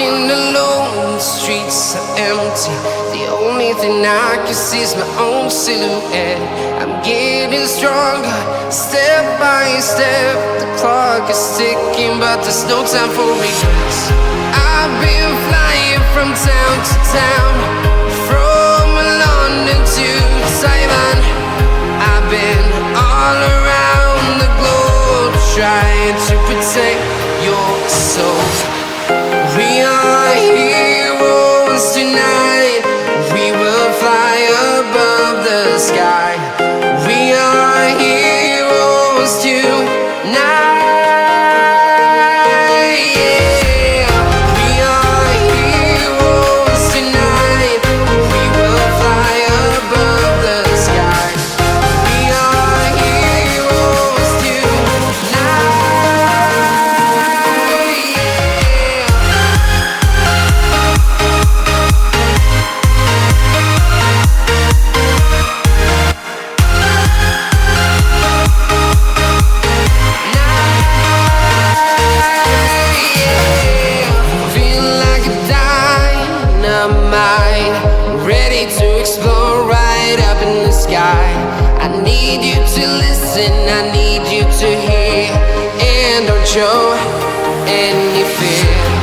Walking alone, the streets are empty. The only thing I can see is my own silhouette. I'm getting stronger, step by step. The clock is ticking, but there's no time for regrets. I've been flying from town to town, from London to Taiwan. I've been all around the globe, trying to protect your soul. We are heroes tonight. We will fly above the sky. We are heroes tonight. Yeah. We are heroes tonight. We will fly above the sky. We are heroes tonight. Ready to explore right up in the sky. I need you to listen, I need you to hear, and don't show any fear.